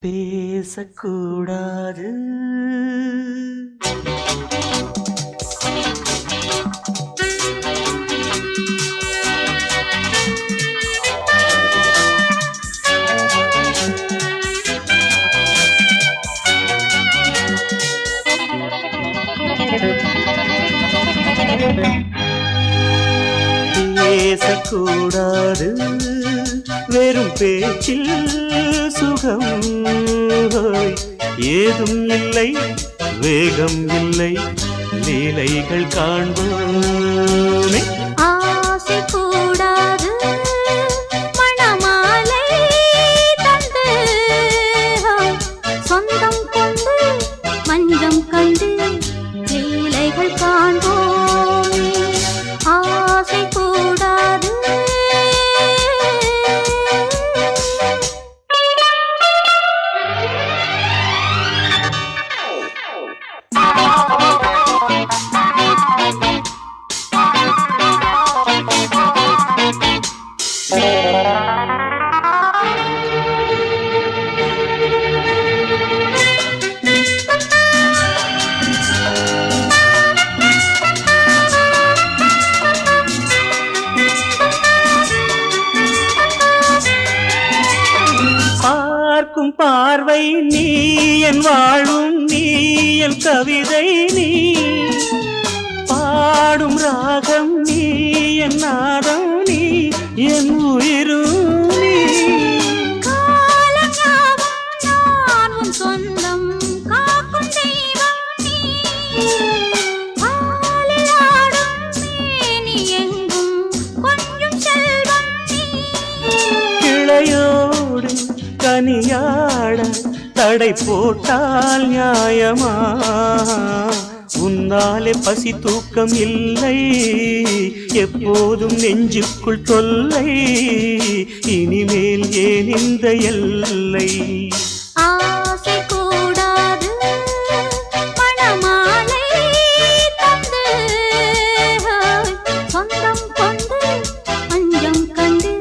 பேசக்கூடாது. பேசக்கூடாது வெறும் பேச்சில் சுகம் ஏதும் இல்லை, வேகம் இல்லை, லீலைகள் காண்போமே. ஆசை கூடாது மணமாலை தந்து சொந்தம் கொண்டு மஞ்சம் கண்டு லீலைகள் காண்போமே. ஆசை கூடாது பார்க்கும் பார்வை நீ என் வாழும், நீ என் கவிதை, நீ பாடும் ராகம், நீ என் நாதம், நீ என் உயிரும் நீ. காலங்காவும் சொந்தம் காக்கும் தெய்வம் நீ. பாலிலாடும் மேனி எங்கும் கொஞ்சம் செல்வம் நீ. கிளையோடு கனியாட தடை போட்டால் நியாயமா? உன்னாலே பசி தூக்கம் இல்லை, எப்போதும் நெஞ்சுக்குள் தொல்லை, இனிமேல் ஏன் இந்த எல்லை? ஆசை கூடாது மணமாலை தந்து சொந்தம் கொண்டு மஞ்சம் கண்டு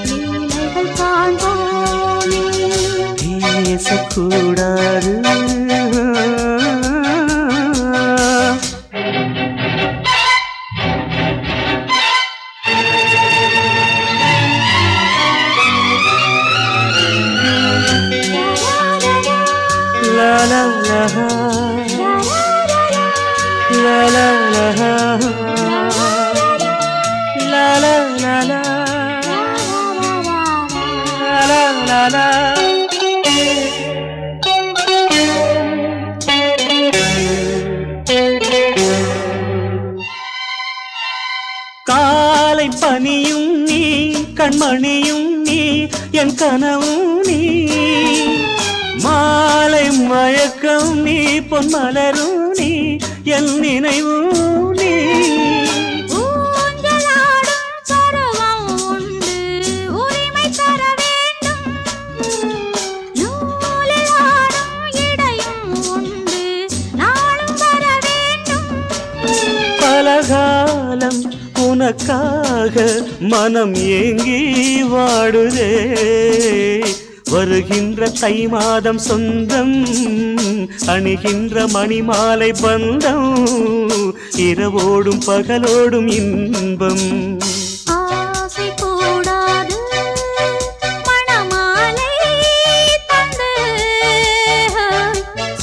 லீலைகள் காண்போமே. பேசக்கூடாது. La la la la la la la la la la la la. காலை பனியும் நீ, கண்மணியும் நீ, என் கனவும் நீ, மாலை மயக்கம் நீ, பொன்மலரும் நீ, என் நினைவும் நீ. ஊஞ்சலாடும் பருவம் உண்டு, உரிமை தர வேண்டும். நூலில் ஆடும் இடையும் உண்டு, நாளும் வர வேண்டும். பலகாலம் உனக்காக மனம் ஏங்கி வாடுதே, வருகின்ற தை மாதம் சொந்தம், அணிகின்ற மணிமாலை பந்தம், இரவோடும் பகலோடும் இன்பம். ஆசை கூடாது மணமாலை தந்து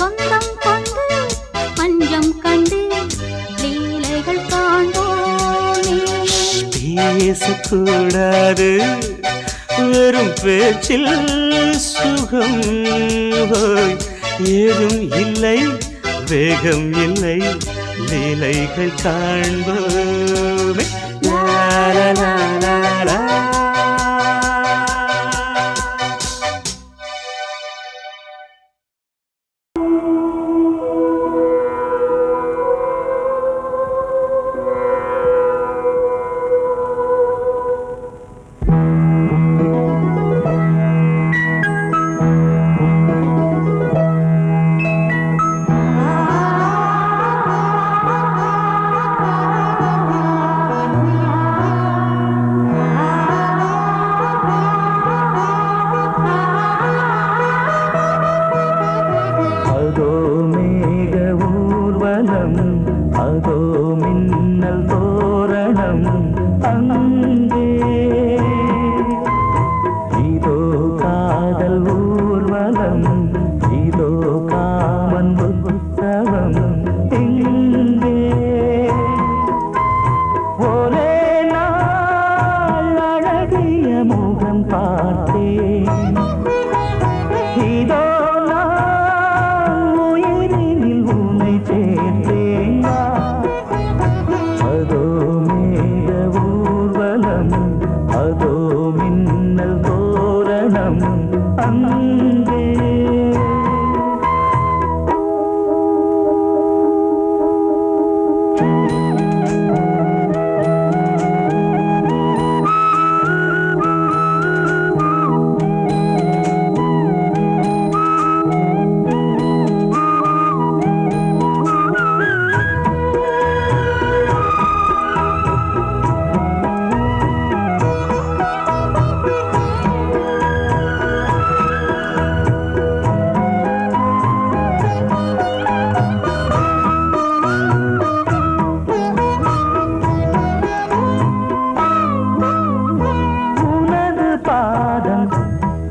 சொந்தம் கொண்டு மஞ்சம் கண்டு லீலைகள் காண்போமே. பேசக்கூடாது வெறும் பேச்சில் சுகம் ஏதும் இல்லை, வேகம் இல்லை, லீலைகள் காண்போமே. லா லா லா லா லா. ஊர்வலம் அதோ மின்னல் தோரணம் அங்கே இதோ காதல் ஊர்வலம் இதோ காமன் உற்சவம் இங்கே ஒரே நாள் அழகிய முகம் பார்த்தேன் இதோ நான் உயிரினில் உன்னை சேர்த்தேன் அதோ மேக ஊர்வலம் அதோ மின்னல் தோரணம் அங்கே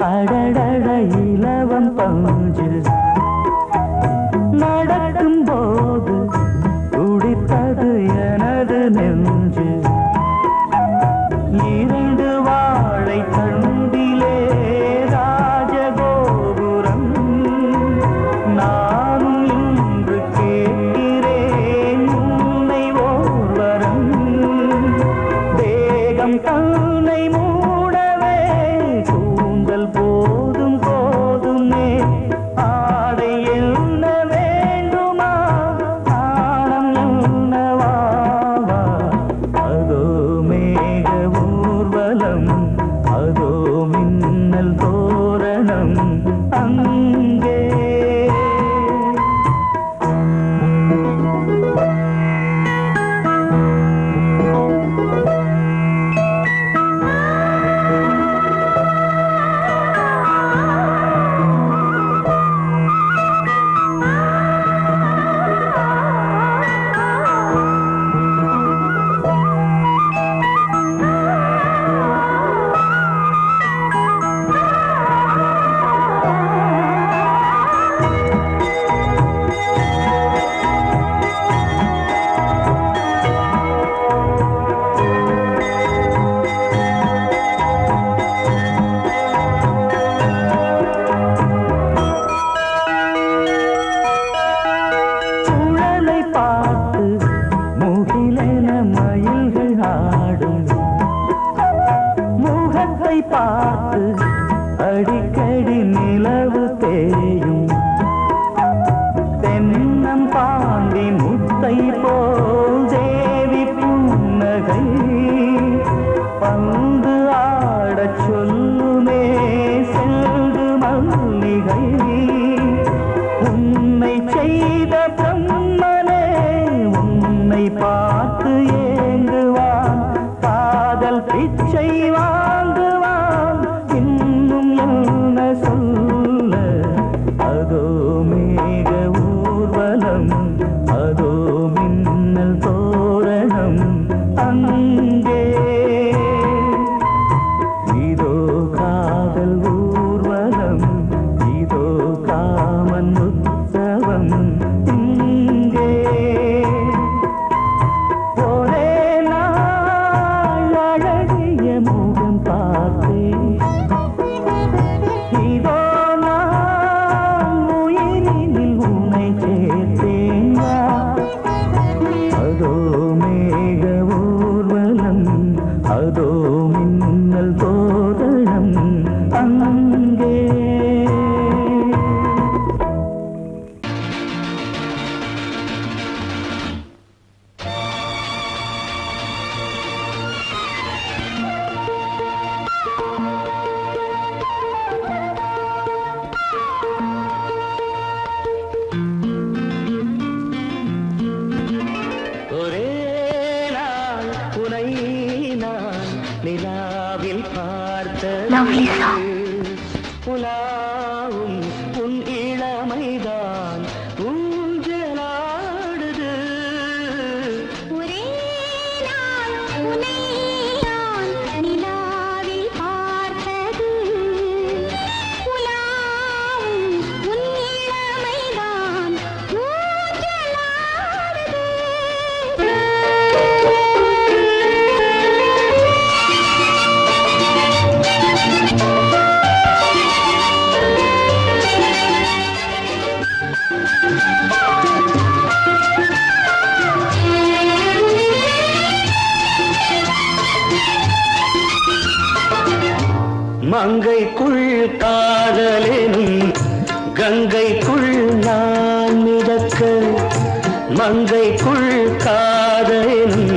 அடடட இலவம் பஞ்சு நடக்கும் போது துடித்தது எனது நெஞ்சு இரண்டு வாழை தண்டிலே ராஜகோபுரம் நானும் இன்று கேட்கிறேன் உன்னை ஓர்வரம் தேகம் தன்னை மூடவே கூந்தல் போதும் போதுமே ஆடை என்ன வேண்டுமா ஆணம் என்னவாவா அதோ மேக ஊர்வலம் அதோ மின்னல் தோரணம் அங்கே பார்த்து அடிக்கடி நிலவு தேயும் தென்னம் பாண்டி முத்தை போல் தேவி புன்னகை பந்து ஆடச் சொல்லுமே செல்து மல்லிகை உன்னை செய்த பிரம்மனே உன்னை பார்த்து ஏங்குவான் காதல் பிச்சை வாங்குவான் இன்னும் என்ன சொல்ல அதோ மேக ஊர்வலம் அதோ மின்னல் தோரணம் அங்கே இதோ காதல் ஊர்வலம் இதோ காமன் உற்சவம் இங்கே ஒரே நாள் அழகிய முகம் பார்த்தேன் இதோ நான் உயிரினில் உன்னை சேர்த்தேன் அதோ மேக ஊர்வலம் அதோ மின்னல் தோரணம் அங்கே ஒரே நாள் உனை நான் நிலாவில் பார்த்தது உலாவும் உன் இளமைதான் ஊஞ்சலாடுது மங்கைக்குள் காதலெனும் கங்கைக்குள் நான் மிதக்க மங்கைக்குள் காதலெனும்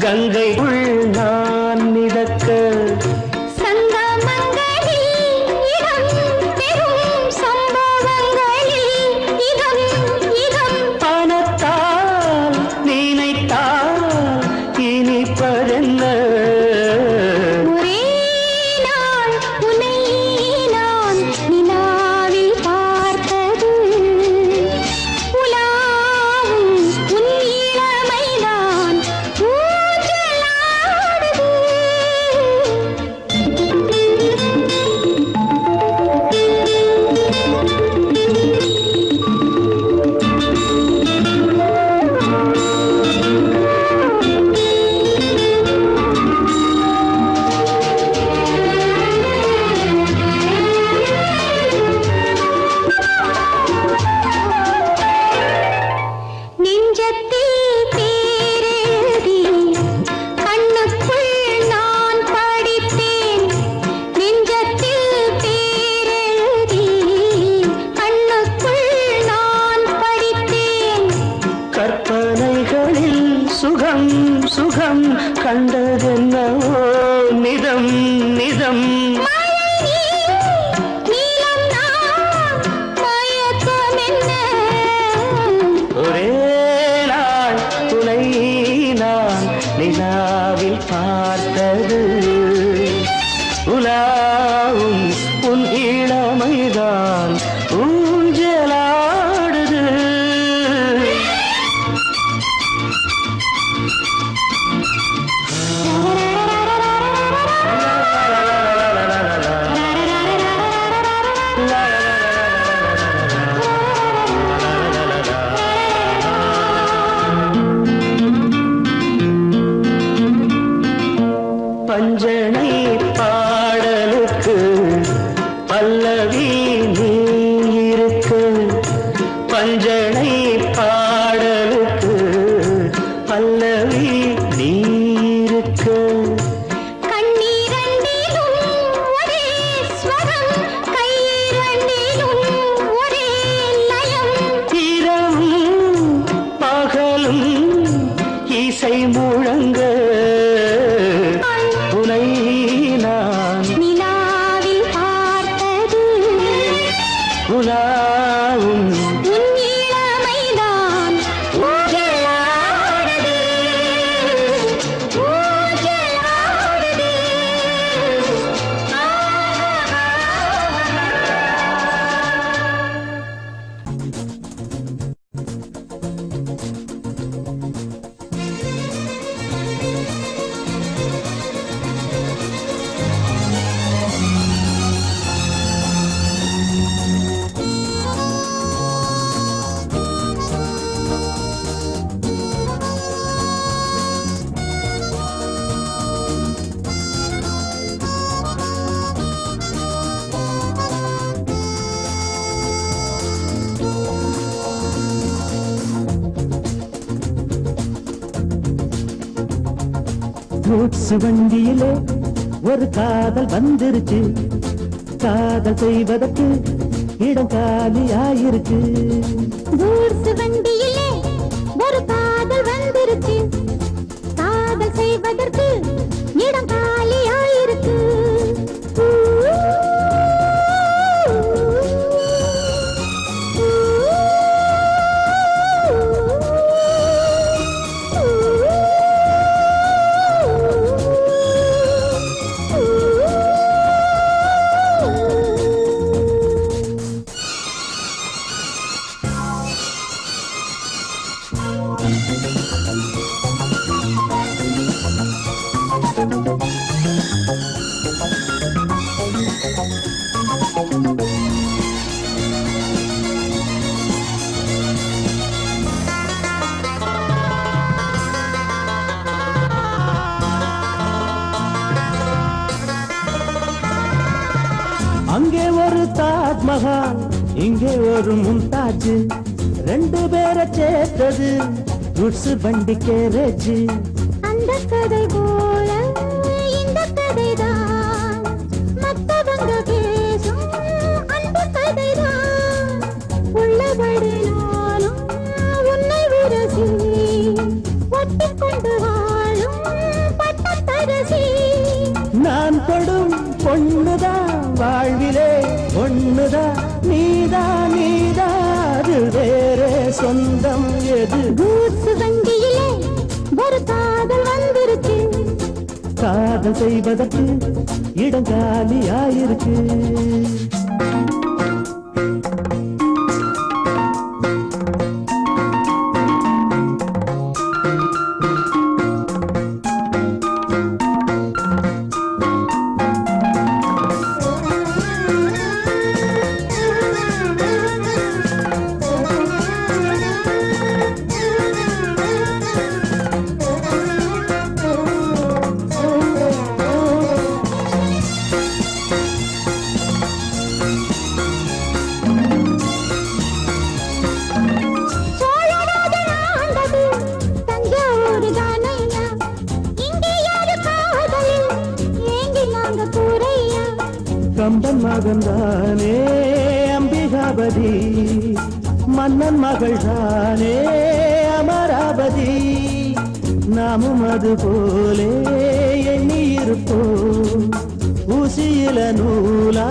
கங்கைக்குள் நான் மிதக்க பணத்தால் நினைத்தால் இனிப்பதென்ன சுகம் சுகம் கண்டதென்னவோ நிதம் நிதம் ஒரே நாள் துணை நான் நிலாவில் பார்த்தது உலாவும் உன் இளமைதான் ஊஞ்சலாடுது பஞ்சனை பாடலுக்கு பல்லவி நீ இருக்கு பஞ்சனை பாடலுக்கு பல்லவி நீ இருக்கு இரவும் பகலும் இசை முழங்க உனை நான் நிலாவில் பார்த்தது உலாவும் உன் இளமைதான் ஊஞ்சலாடுது ஊஞ்சலாடுது கூட்ஸ் வண்டியிலே ஒரு காதல் வந்துருச்சு காதல் செய்வதற்கு இடம் காலியாயிருக்கு கூட்ஸ் வண்டியிலே ஒரு காதல் வந்துருச்சு காதல் செய்வதற்கு இடம் காலியாயிருக்கு அங்கே ஒரு தாஜ்மஹால் இங்கே ஒரு மும்தாஜ் ரெண்டு பேரை சேர்த்தது குட்ஸ் வண்டி கேரேஜ் அந்த கதை போல இந்த கதைதான் கொண்டு வாழும் பட்டத்தரசி. நான் தொடும் பொண்ணுதான் வாழ்விலே ஒண்ணுதான், நீதான் அது வேறே சொந்தம் எது? கூட்ஸ் வண்டியிலே ஒரு காதல் வந்துருச்சு. காதல் செய்வதற்கு இடம் காலியாயிருக்கு. சோழராஜன் ஆண்டது தஞ்சாவூர் தானையா. இங்கே யாரு காதலில் ஏங்கி நாங்க கூரையா. கம்பன் மகன்தானே அம்பிகாபதி, மன்னன் மகள் தானே அமராவதி. நாமும் அது போலே எண்ணி இருப்போம், ஊசியில நூலா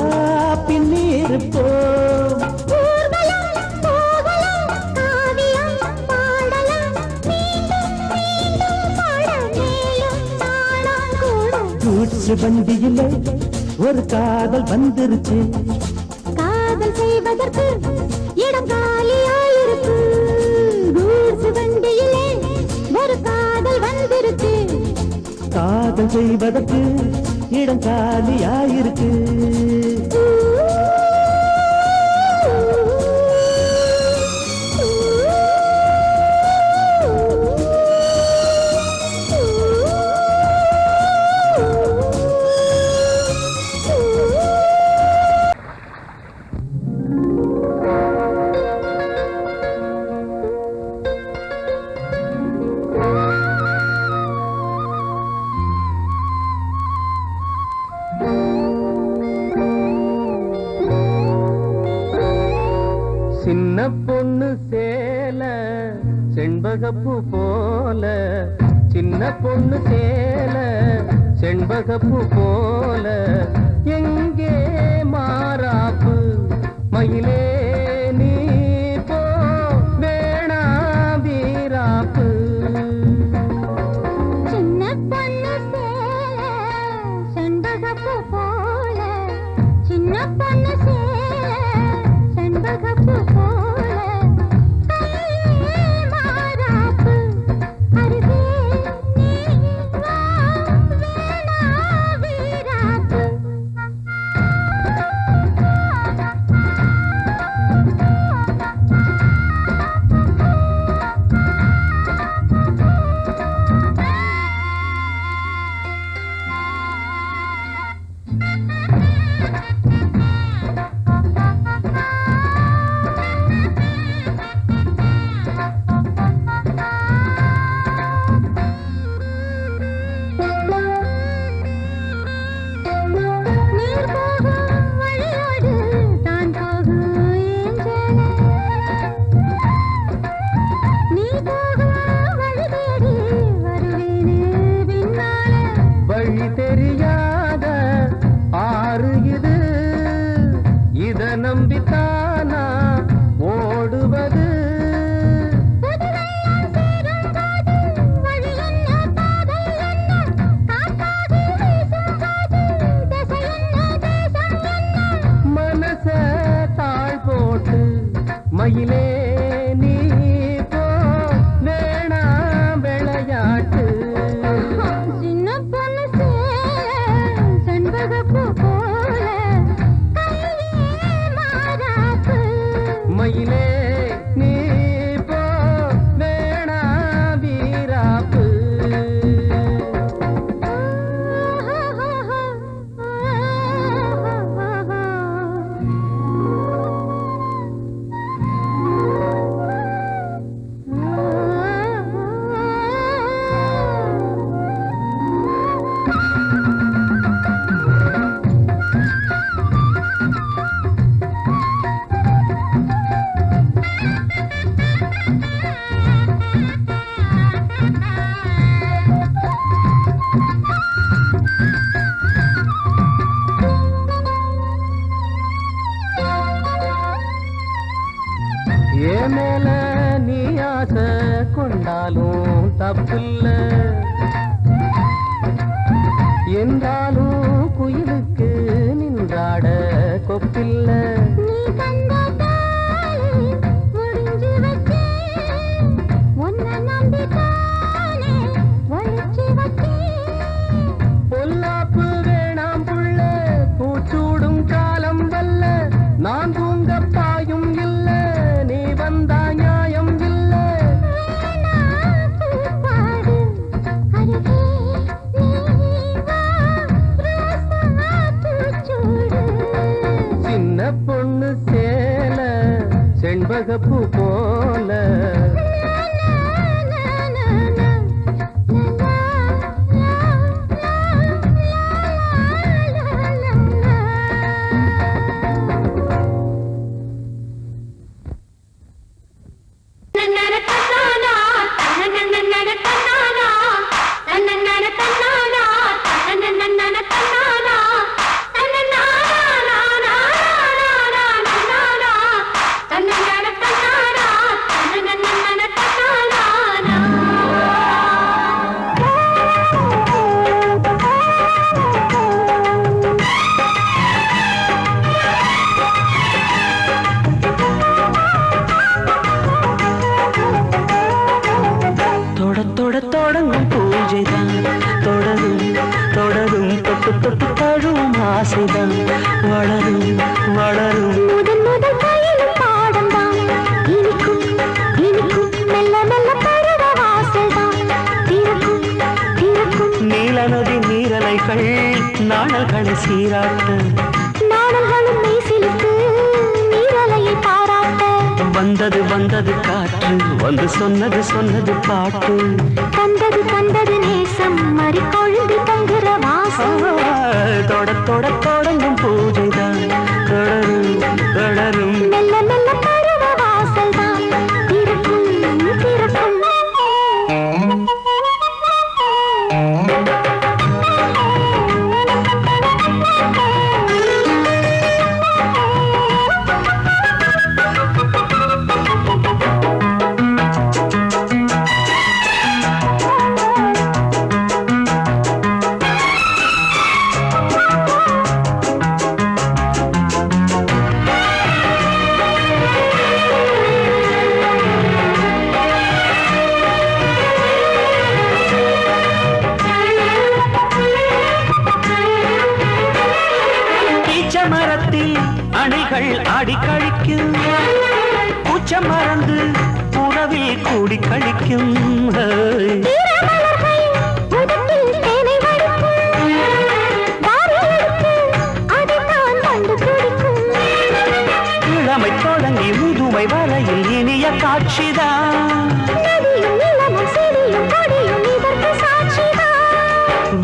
பின்னி இருப்போம். ஊர்வலம் போகலாம், காவியம் பாடலாம், மீண்டும் மீண்டும் பாட மேலும் நாளாம் கூடும். கூட்ஸ் வண்டியிலே ஒரு காதல் வந்துருச்சு. காதல் செய்வதற்கு இடம் காலியாயிருக்கு. கூட்ஸ் வண்டியிலே ஒரு காதல் வந்துருச்சு. காதல் செய்வதற்கு இடம் காலியாயிருக்கு. சின்ன பொண்ணு சேல செண்பகப்பூ போல, சின்ன பொண்ணு சேல செண்பகப்பூ போல, எங்கே மாறாப்பு மயிலே நீ போ வேணா வீராப்பு. சின்ன பொண்ணு சேல செண்பகப்பூ போல, சின்ன பொண்ணு சேல செண்பகப்பூ போல, கையே மாறாப்பு அருகே நீ வா வேணா வீராப்பு. கண்டாலும் தப்பில்ல என்றாலும் குயிலுக்கு நின்றாட கொப்பில்ல நீ கண்ட தாலி முடிஞ்சு வச்சே உன்னை நம்பித்தானே ஒழிச்சு வச்சே பொல்லாப்பு வேணாம் புள்ள பூச்சூடும் காலம் வல்ல நான் தூங்க பாயும் இல்ல நீ வந்தா நியாயம் இல்ல பாடு அருகே நீ வா ரோசா பூச்சூடு சின்ன பொண்ணு சேல செண்பகப்பூ போல தொடங்கும் பூஜைதான் தொடரும் தொடரும் தொட்டு தொட்டு தழுவும் ஆசைதான் வளரும் வளரும் முதல் முதல் பயிலும் பாடம் தான் இனிக்கும் இனிக்கும் மெல்ல மெல்ல பருவ வாசல் தான் திறக்கும் திறக்கும் நீல நதி நீரலைகள் நாணல்களை சீராட்ட நாணல்களும் மெய்சிலித்து நீரலையை பாராட்ட வந்தது வந்தது காற்று வந்து சொன்னது சொன்னது பாட்டு தந்தது தந்தது நேசம் மறி கொழுந்து தங்குற வாசம் தொட தொட தொடங்கும் பூஜைதான் தொடரும் தொடரும் மெல்ல மெல்ல பருவ வாசல் தான் திறக்கும் திறக்கும் மரத்தில் அணைகள் ஆடி கழிக்கும் பூச்சம் மறந்து உறவில் கூடி கழிக்கும் இளமை தொடங்கி முதுமை வரையில் இனிய காட்சிதான்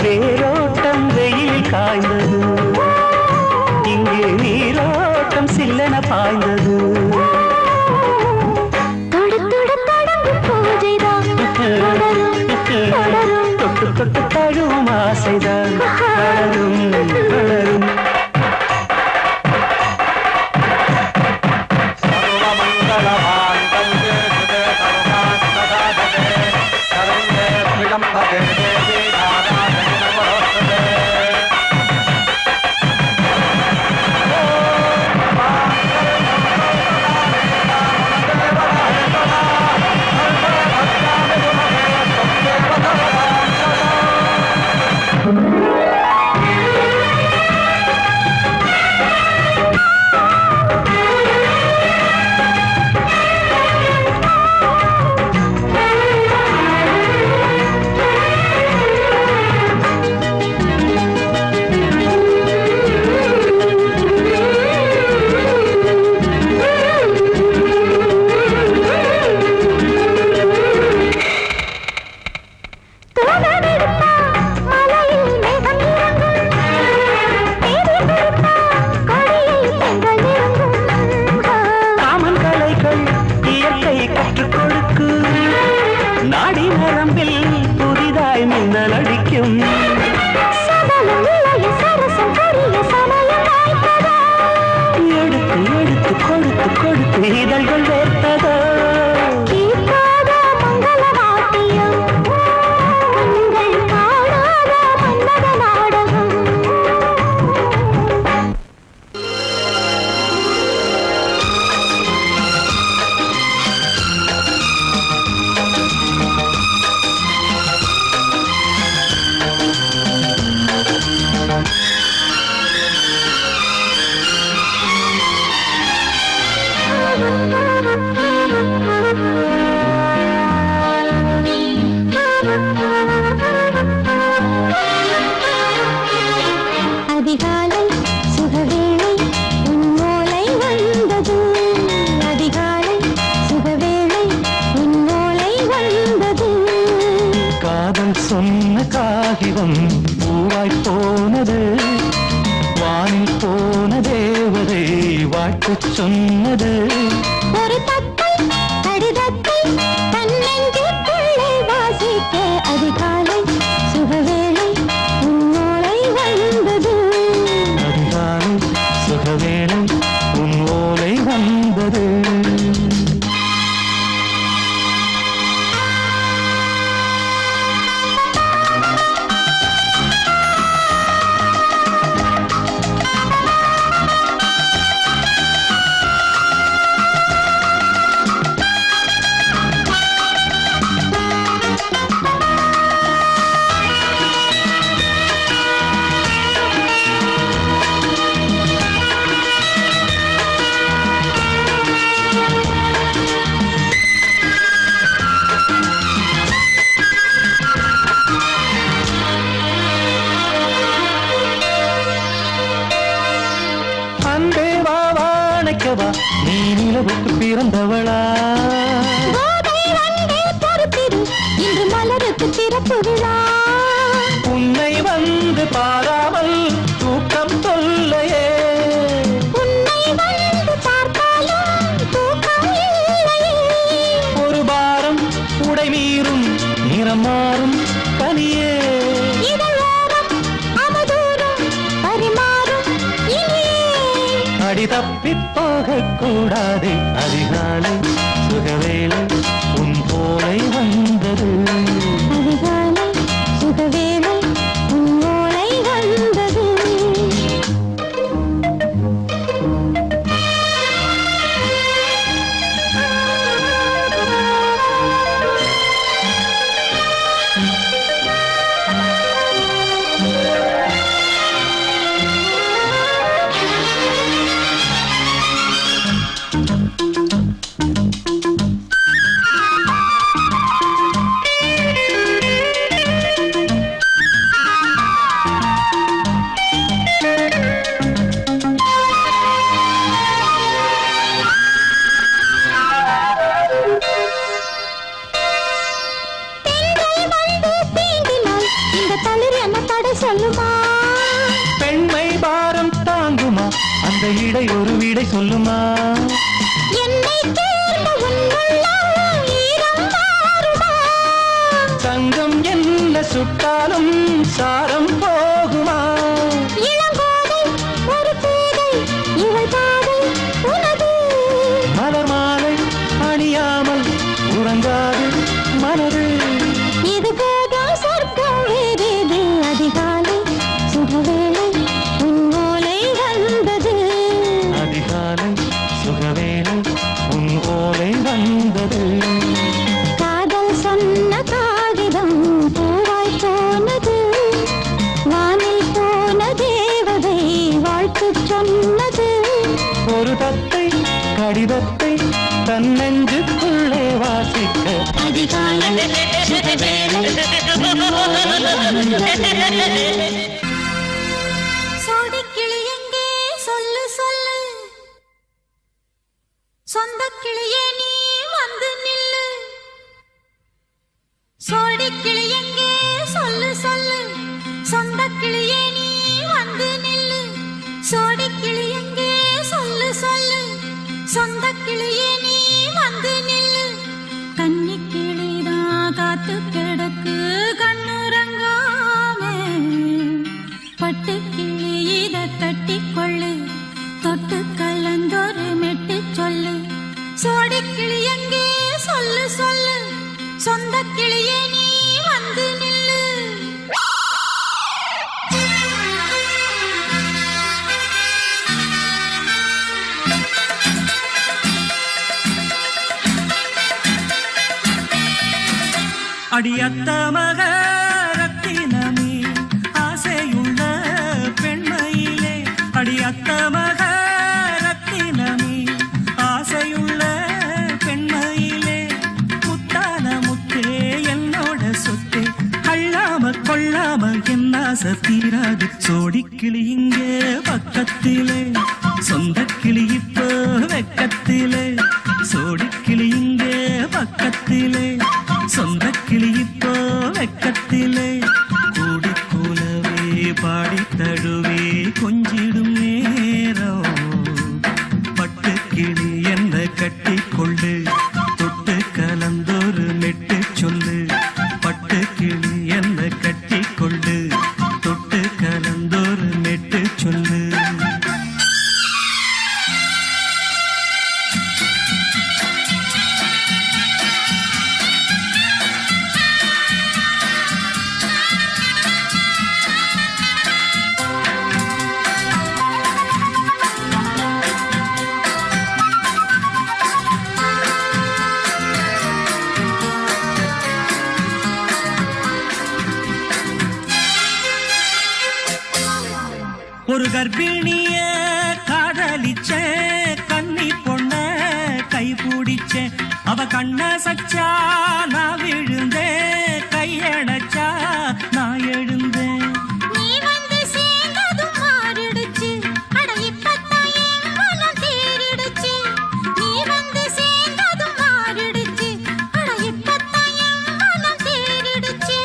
வேரோட்டம் வெயில் காய்ந்தது இங்கே நீரோட்டம் சில்லென பாய்ந்தது தொட்டு தொட்டு தழுவும் ஆசைதான் வளரும் வளரும் இதழ்கள் வேர்த்ததோ கீழ்காத மங்கள காதல் சொன்ன காகிதம் பூவாய் போனது, வானில் போன தேவதை வாழ்த்து சொன்னது. ஒரு தத்தை கடிதத்தை தன்னெஞ்சுக்குள்ளே வாசிக்க அதிகாலை சுகவேளை உன்னோளை வந்தது. அதிகாலை சுகவேளை உன் ஓலை வந்தது. நீ நிலவுக்கு பிறந்தவளா? இன்று மலருக்கு திறப்பு விழா. உன்னை வந்து பாராமல் தூக்கம் தொல்லையே. உன்னை வந்து பார்த்தாலும் தூக்கம் இல்லையே. ஒரு பாரம் உடை மீறும் நிறம் மாறும் கனியே. அடி தப்பி போகக்கூடாது. அதிகாலை சுகவேளை உன் போலை வந்தது. அதிகாலை சுகவேளை உன் ஓலை வந்தது. பெண்மை பாரம் தாங்குமா? அந்த இடை ஒரு விடை சொல்லுமா? என்னை தேர்ந்த உன்னுள்ளம் ஈரம் மாறுமா? தங்கம் என்ன சுட்டாலும் சாரம் போகுமா? இளங்கோதை ஒரு பேதை இவள் பாதை உனது. மலர் மாலை அணியாமல் உறங்காது மனது. இது போதும் சொர்க்கம் வேறேது. அதிகாலை சுகவேளை உன் ஓலை வந்தது. அதிகாலை சுகவேளை உன் ஓலை வந்தது. காதல் சொன்ன காகிதம் பூவாய் போனது, வானில் போன தேவதை வாழ்த்து சொன்னது. ஒரு தத்தை கடிதத்தை தன்னெஞ்சுக்குள்ளே வாசிக்க அதிகாலை சுகவேளை உன் ஓலை வந்தது. சோடிக்கிளி எங்கே சொல்லு சொல்லு, சொந்த கிளியே நீ வந்து நில்லு. சோடிக்கிளி எங்கே சொல்லு சொல்லு, சொந்த கிளியே நீ வந்து நில்லு. சோடிக்கிளி எங்கே சொல்லு சொல்லு, சொந்த கிளியே நீ வந்து நில்லு. கன்னி கிளிதான் காத்து கிடக்கு கண்ணுறங்காம, பட்டு கிளி இத கட்டிக்கொள்ளு, தொட்டு கலந்தொரு மெட்டு சொல்லு. சோடி கிளி எங்கே சொல்லு சொல்லு, சொந்த கிளியே நீ வந்து நில்லு. அடியத்த மக ரத்தினமே ஆசையுள்ள பெண்மையிலே. அடியத்த மக ரத்தினமே ஆசையுள்ள பெண்மையிலே. முத்தான முத்தே என்னோட சொத்தே, அள்ளாம கொள்ளாம என்ன ஆசை தீராது. சோடிக்கிளி இங்கே பக்கத்திலே, சொந்த கிளி இப்போ வெக்கத்திலே. சோடிக்கிளி இங்கே பக்கத்திலே, சொந்த கிளி இப்போ வெக்கத்திலே கூடி கூலவே பாடி தழுவே கொஞ்சிடும் நேரம் பட்டு கிளி என்ன கட்டி கொண்டு தொட்டு கலந்தொரு மெட்டு சொல்லு பட்டு கிளி என்ன கட்டி கொண்டு தொட்டு கலந்தொரு மெட்டு சொல்லு ஒரு கர்ப்பிணிய காதலிச்ச கன்னி பொண்ண கை பிடிச்ச அவ கண்ண சச்சா நான் விழுந்தேன் கையடைச்சா நான் எழுந்தேன் நீ வந்து சேர்ந்ததும் மாறிடுச்சு அட இப்பத்தான் என் மனம் தேறிடுச்சு நீ வந்து சேர்ந்ததும் மாறிடுச்சு அட இப்பத்தான் என் மனம் தேறிடுச்சு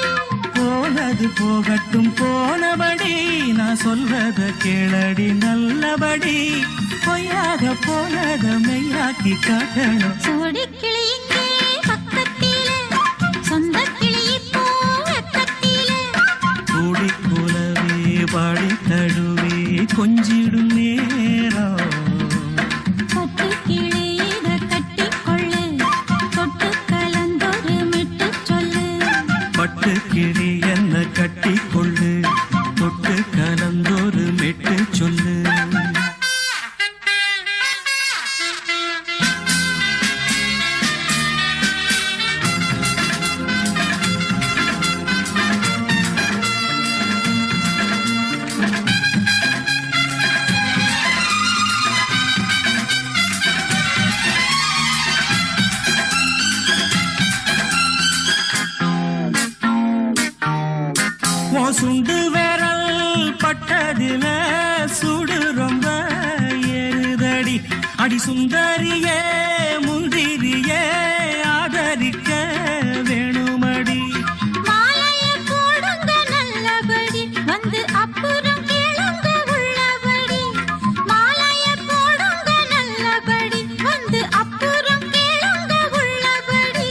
போனது போகட்டும் போனபடி நான் சொல்றத கேளடி நல்லபடி பொய்யாக போனத மெய்யாக்கி காட்டணும் சோடி கிளி இங்கே பக்கத்திலே சொந்த கிளி இப்போ வெக்கத்திலே கூடி கூலவே பாடி தழுவே கொஞ்சிடும் நேரம் பட்டு கிளி இத கட்டிக்கொள்ளு தொட்டு கலந்தொரு மிட்டு சொல்லு பட்டு கிளி என்ன கட்டி கொள்ளு தொட்டு கலந்தொரு மெட்டு சொல்லு சுண்டு விரல் பட்டதில சுடு ரொம்ப ஏறுதடி அடி சுந்தரியே முந்திரியே ஆதரிக்க வேணுமடி மாலைய போடுங்க நல்லபடி வந்து அப்புறம் கேளுங்க உள்ளபடி மாலைய போடுங்க நல்லபடி வந்து அப்புறம் கேளுங்க உள்ளபடி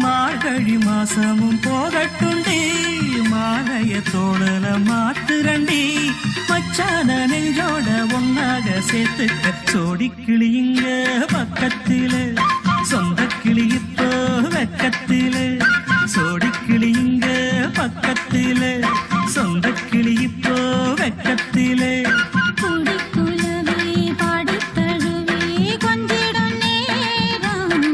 மார்கழி மாசமும் போகட்டுண்டி மாலைய தோழல மாத்துரண்டி மச்சான நெஞ்சோட ஒன்னாக சேர்த்துக்க சோடி கிளியுங்க பக்கத்தில சொந்த கிளி இப்போ வெக்கத்தில சோடி கிளியுங்க பக்கத்தில சொந்த கிளி இப்போ வெக்கத்தில கூடி குலவே பாடி தழுவே கொஞ்சிடும் நேரம்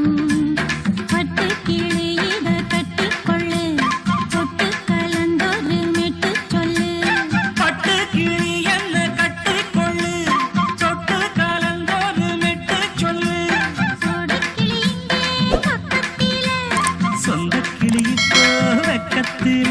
பட்டு கிளி இத கட்டிக்கொள்ளு தொட்டு கலந்தொரு மெட்டு சொல்லு பட்டு கிளி என்ன கட்டிக்கொள்ளு தொட்டு கலந்தொரு மெட்டு சொல்லு சோடி கிளி இங்கே பக்கத்திலே சொந்த கிளி இப்போ வெக்கத்தில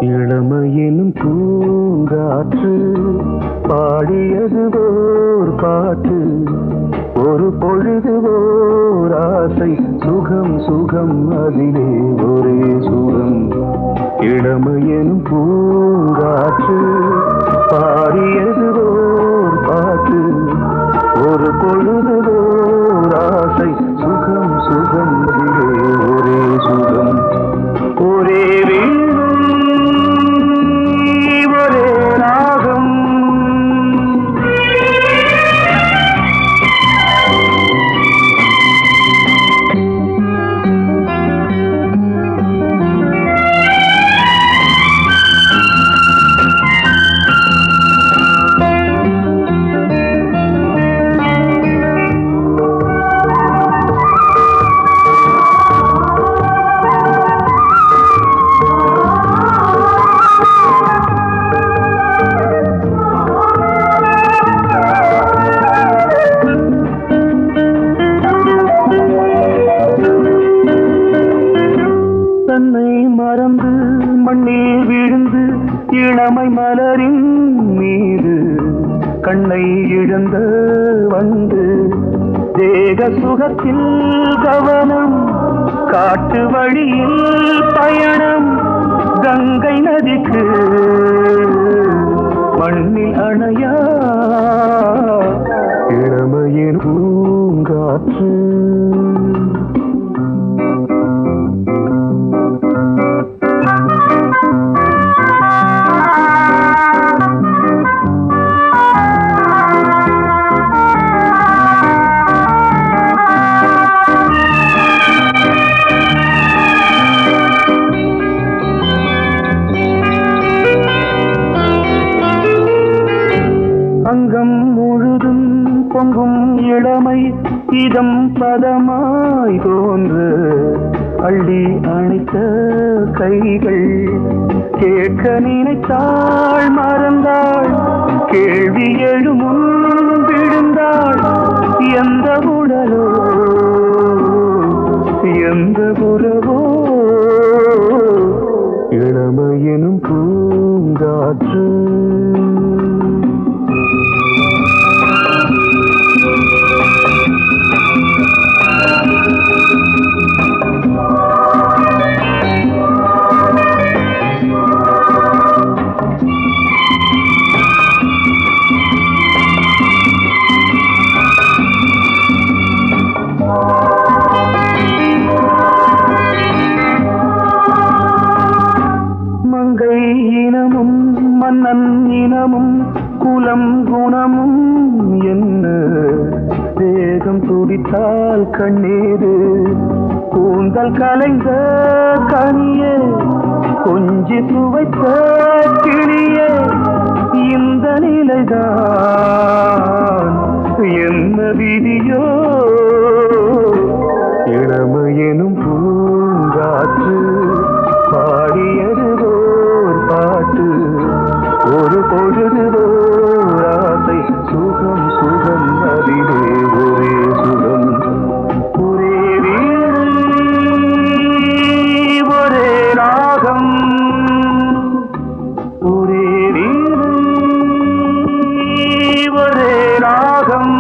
இளமையினும் பூங்காற்று பாடியது ஓர் பாட்டு ஒரு பொழுது ஓர் ஆசை சுகம் சுகம் அதிலே ஒரே சுகம் இளமையினும் பூங்காற்று பாடியது ஓர் பாட்டு ஒரு பொழுது ஓர் ஆசை சுகம் சுகம் அதிலே ஒரே சுகம் ஒரே ஒரே ராகம் மண்ணில் விழுந்து இளமை மலரின் மீது கண்ணை இழந்த வந்து தேக சுகத்தில் கவனம் காட்டு வழியில் பயணம் கங்கை நதிக்கு மண்ணில் அணையா இளமையின் பூங்காற்று அங்கம் முழுதும் பொங்கும் இளமை இதம் பதமாய் தோன்று அள்ளி அணைத்த கைகள் கேட்க நினைத்தாள் மறந்தாள் கேள்வி எழுமுன் விழுந்தாள் எந்த உடலோ எந்த உறவோ இளமையெனும் பூங்காற்று மங்கை இனமும் மன்னன் இனமும் குலம் குணமும் என்ன தேகம் துடித்தால் கண்ணீரு கூந்தல் கலைந்த கனியே கொஞ்சி துவைத்த கிளியே இந்த நிலைதான் என்ன விதியோ இளமையெனும் பூங்காற்று பாடியதுவோர் பாட்டு ஒரு பொழுதுவோர் ஆசை சுகம் சுகம் அதிலே ஒரே சுகம் ஒரே வீடு ஒரே ராகம் ஒரே வீடு ஒரே ராகம்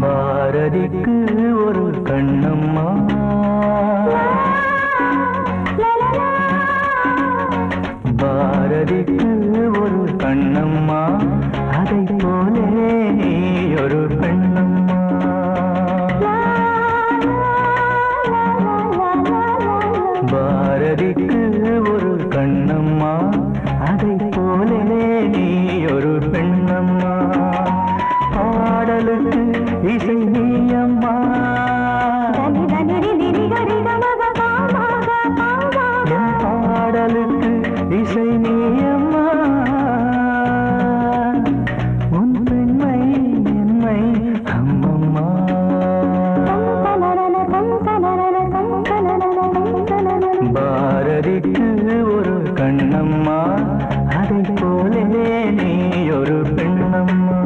பாரதிக்கு ஒரு கண்ணம்மா பாரதிக்கு ஒரு கண்ணம்மா அதை போலே நீ ஒரு பெண்ணம்மா பாரதிக்கு ஒரு கண்ணம்மா அதை போலே நீ ஒரு பெண்ணம்மா பாடலுக்கு இசை நீயம்மா பாடலுக்கு இசை நீயம்மா உன் பெண்மை என்னை அம்மம்மா பாரதிக்கு ஒரு கண்ணம்மா அதை போலே நீ ஒரு பெண்ணம்மா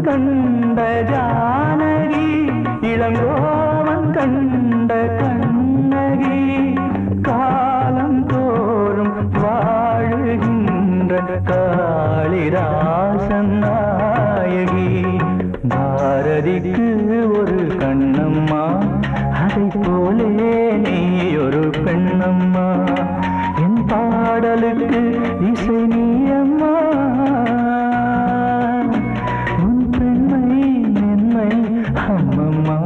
கண்ட ஜானகி இளங்கோவன் கண்ட கண்ணகி காலம் தோறும் வாழுகின்ற காளிதாசன் நாயகி பாரதிக்கு ஒரு கண்ணம்மா அதை போலே நீ ஒரு பெண்ணம்மா என் பாடலுக்கு இசை நீ அம்மா உன் பெண்மை மென்மை அம்மம்மா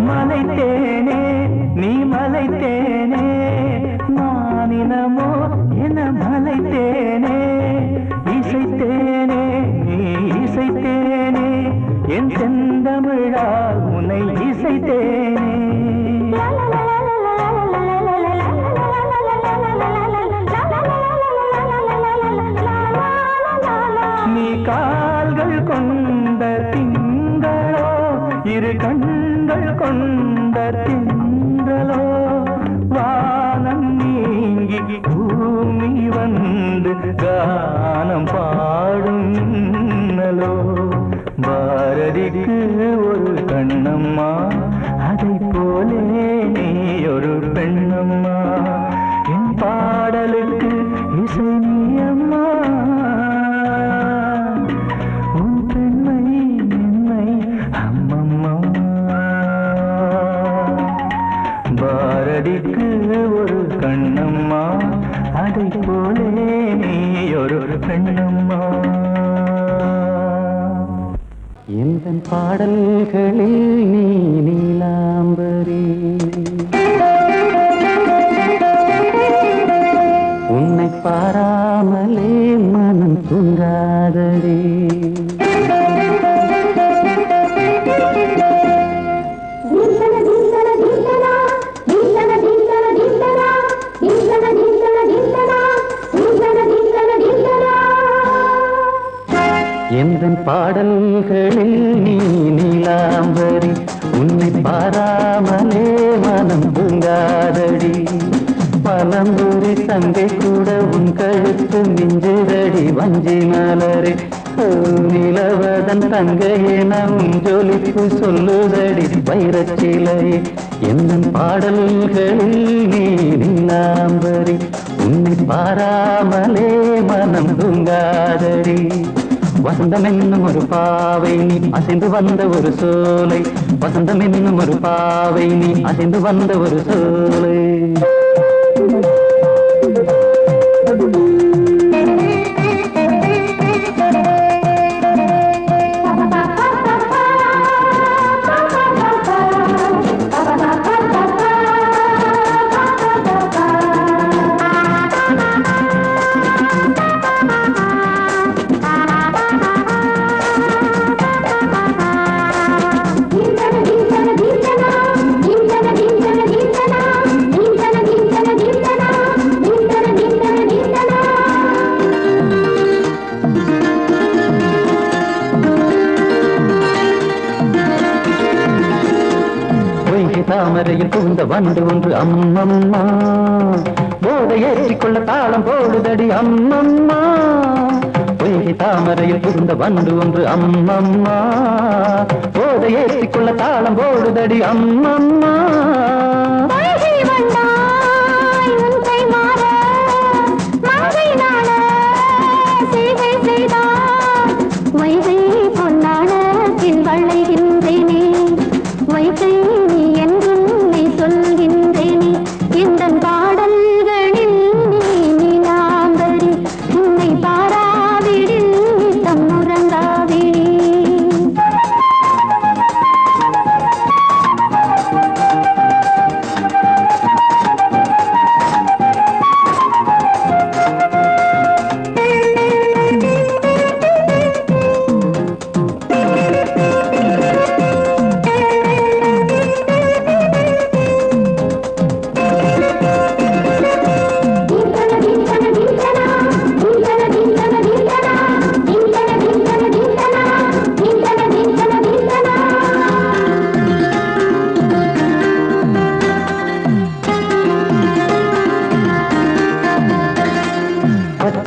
மலைத்தேனே நீ மலைத்தேனே மானினமோ என மலைத்தேனே இசைத்தேனே நீ இசைத்தேனே என் செந்தமிழால் உன்னை இசைத்தேனே நீ கால்கள் கொண்ட திங்களோ இரு கண்கள் கொண்ட திங்களோ வானம் நீங்கி பூமி வந்து கானம் பாடும் மின்னலோ பாரதிக்கு ஒரு கண்ணம்மா அதை போலே நீ ஒரு பெண்ணம்மா என் பாடலுக்கு இசை நீ அம்மா உன் பெண்மை மென்மை அம்மம்மா பாரதிக்கு ஒரு கண்ணம்மா அதை போலே நீ ஒரு பெண்ணம்மா எந்த பாடல்களில் நீ நீலாம்பரி உன்னை பாராமலே மனம் தூங்காதடி எந்த பாடல்களில் நீ நீலாம்பரி உன்னை பாராமலே மனம் தூங்காதடி பலம்புரி தங்கை கூட உன் கழுத்து மிஞ்சுதடி வஞ்சி மலரே நிலவதன் தங்கையென உன் ஜொலிப்பு சொல்லுதடி வைரச்சிலை எந்த பாடல்களில் நீ நீலாம்பரி உன்னை பாராமலே மனம் தூங்காதடி வசந்தம் என்னும் ஒரு பாவை நீ அசைந்து வந்த ஒரு சோலை வசந்தம் என்னும் ஒரு பாவை நீ அசைந்து வந்த ஒரு சோலை தாமரையில் புகுந்த வண்டு ஒன்று அம்மம்மா போதை ஏற்றிக்கொள்ள தாளம் போடுதடி அம்மம்மா பொய்கை தாமரையில் புகுந்த வண்டு ஒன்று அம்மம்மா போதை ஏற்றிக்கொள்ள தாளம் போடுதடி அம்மம்மா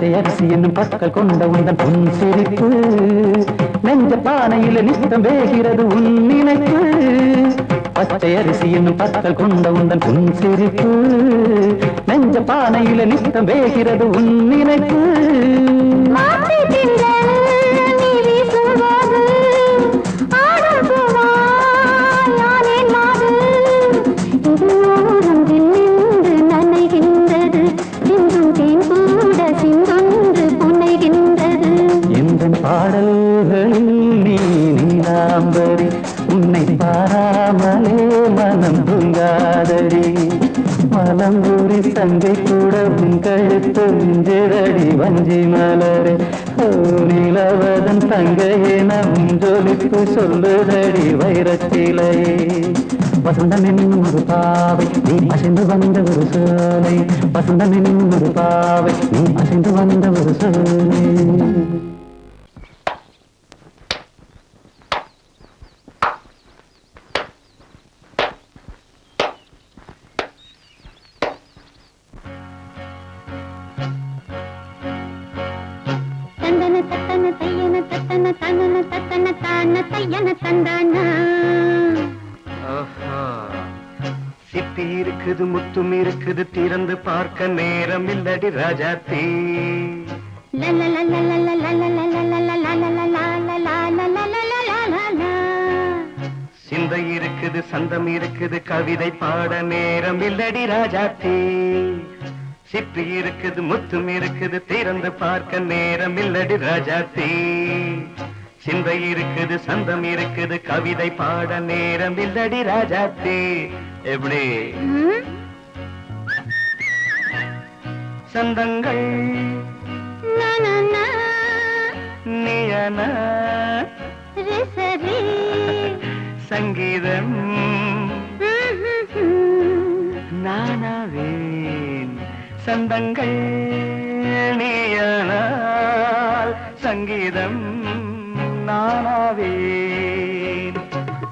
பச்சை அரிசி என்னும் பற்கள் கொண்ட உந்தன் பொன் சிரிப்பு நெஞ்ச பானையில நித்தம் வேகிறது உன் நினைப்பு பச்சை அரிசி என்னும் பற்கள் கொண்ட உந்தன் பொன் சிரிப்பு நெஞ்ச பானையில நித்தம் வேகிறது உன் நினைப்பு பாடல்களில் நீ நீலாம்பரி உன்னை பாராமலே மனம் தூங்காதடி மலம்பூரி தங்கை கூட உன் கழுத்து மிஞ்சிரடி வஞ்சி மலரே நிலவதன் தங்கையே நம் ஜொலிப்பு சொல்லுதடி வைரத்திலையே வசந்தம் என்னும் ஒரு பாவை நீ அசைந்து வந்த ஒரு சோலை வசந்தம் என்னும் ஒரு பாவை நீ அசைந்து வந்த ஒரு சோலை சிப்பி இருக்குது முத்தும் இருக்குது திறந்து பார்க்க நேரம் இல்லடி ராஜாத்தி சிந்தை இருக்குது சந்தம் இருக்குது கவிதை பாட நேரம் இல்லடி ராஜாத்தி சிப்பி இருக்குது முத்தும் இருக்குது திறந்து பார்க்க நேரம் இல்லடி ராஜாத்தி சிந்தை இருக்குது சந்தம் இருக்குது கவிதை பாட நேரம் இல்லடி ராஜாத்தி எப்படி சந்தங்கள் நீயன சங்கீதம் நானாவேன் சந்தங்கள் நீயனால் சங்கீதம் நானாவேன்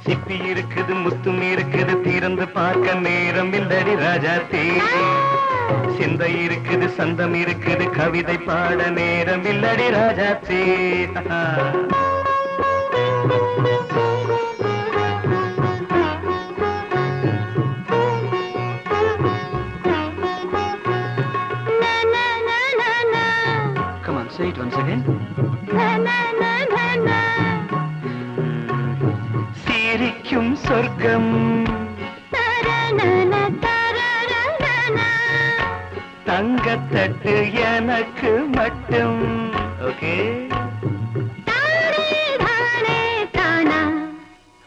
சிப்பி இருக்குது முத்தும் இருக்குது திறந்து பார்க்க நேரம் இல்லடி ராஜாத்தே சிந்தை இருக்குது சந்தம் இருக்குது கவிதை பாட நேரம் இல்லடி ராஜாத்தே Come on, say it once again. சிரிக்கும் சொர்க்கம் தங்கத்தட்டு எனக்கு மட்டும் ஓகே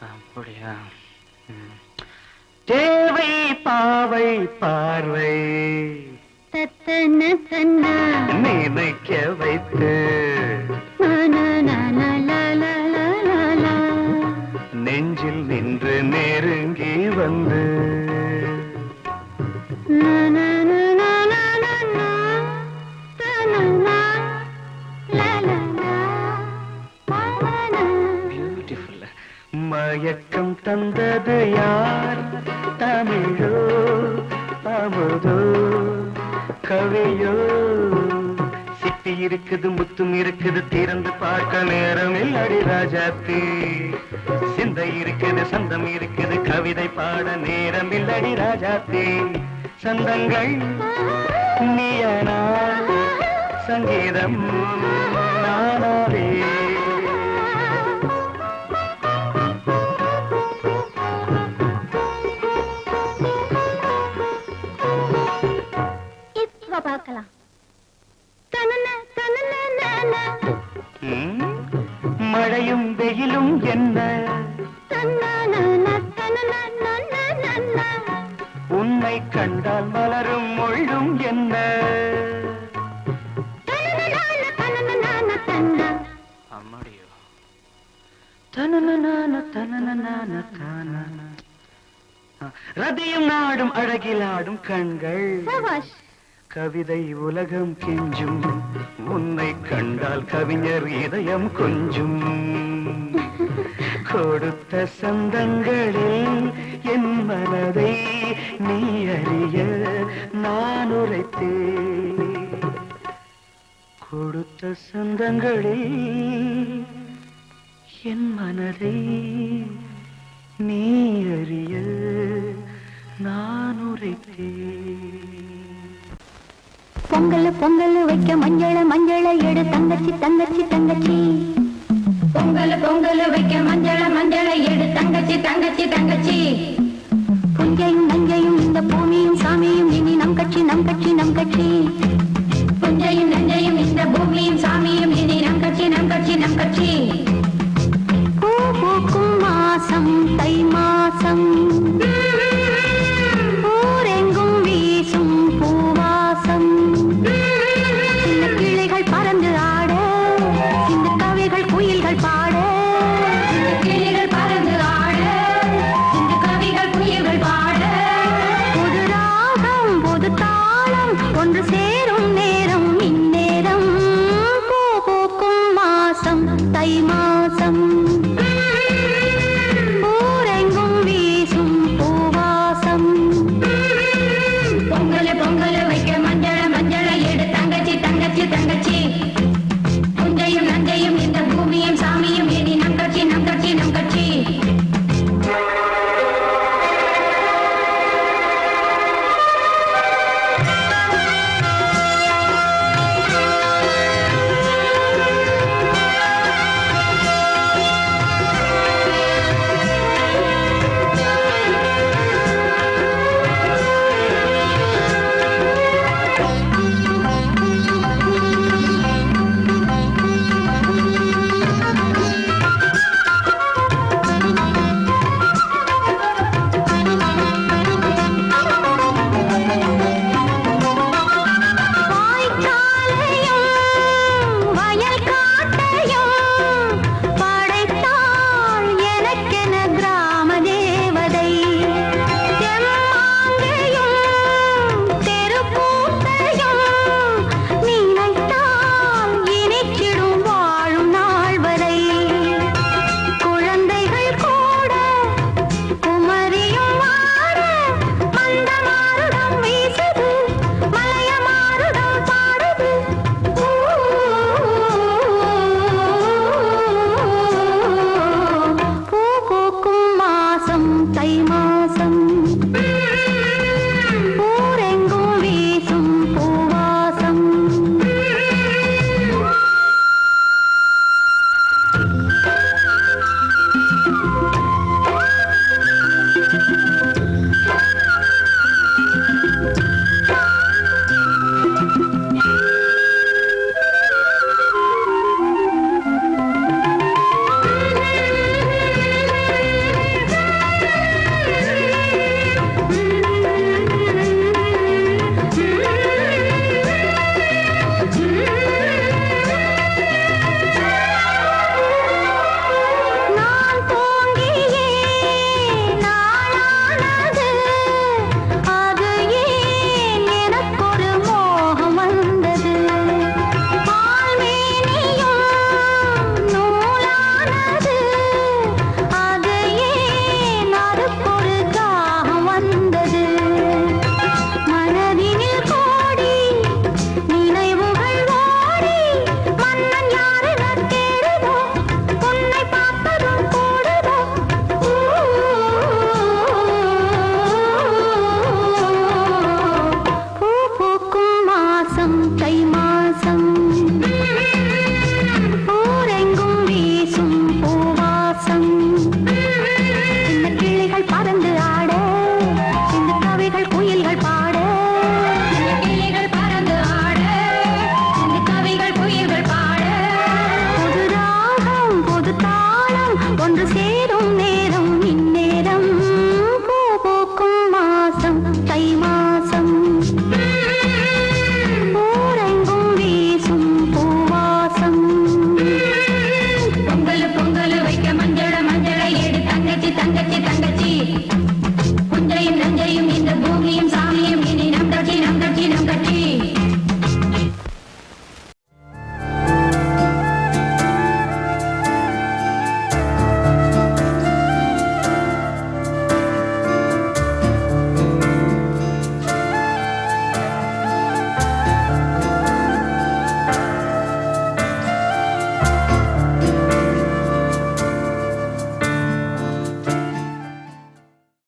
அப்படியா தேவை பாவை பார்வை நினைக்க வைத்து நெஞ்சில் நின்று நெருங்கி வந்து பியூட்டிஃபுல் மயக்கம் தந்தது யார் தமிழோ அமுதோ கவியோ சிப்பி இருக்குது முத்தும் இருக்குது திறந்து பார்க்க நேரம் இல்லடி ராஜாத்தி சிந்தை இருக்குது சந்தம் இருக்குது கவிதை பாட நேரம் இல்லடி ராஜாத்தி சந்தங்கள் நீயனா சங்கீதம் நானாவே பார்க்கலாம் மழையும் வெயிலும் என்ன உன்னை கண்டால் மலரும் மொழியும் என்ன அம்மாடியோ ரதியும் நாடும் அழகிலாடும் கண்கள் கவிதை உலகம் கெஞ்சும் உன்னை கண்டால் கவிஞர் இதயம் கொஞ்சும் கொடுத்த சந்தங்களில் என் மனதை நீ அறிய நான் உரைத்தேன் கொடுத்த சொந்தங்களே என் மனதை நீ அறிய நான் உரைத்தேன். பொங்கல் பொங்கல் வைக்க மஞ்சள மஞ்சள எடு தங்கச்சி தங்கச்சி தங்கச்சி. பொங்கல் பொங்கல் வைக்க மஞ்சள மஞ்சள எடு தங்கச்சி தங்கச்சி தங்கச்சி. புஞ்சையும் நஞ்சையும் இந்த பூமியும் சாமியும் இனி நம் கட்சி நம் கட்சி நம் கட்சி. புஞ்சையும் நஞ்சையும் இந்த பூமியும் சாமியும் இனி நம் கட்சி நம் கட்சி நம் கட்சி. பூ பூக்கும் மாசம் தை மாசம் ஊரெங்கும் வீசும் பூவாசம். சின்ன கிளிகள் பறந்து ஆட சின்ன கவிகள் குயில்கள் பாட. சின்ன கிளிகள் பறந்து ஆட சின்ன கவிகள் குயில்கள் பாட. புது ராகம் புது தாளம் ஒன்று சேரும் நேரம் இந்நேரம். பூ பூக்கும் மாசம் தை மாசம்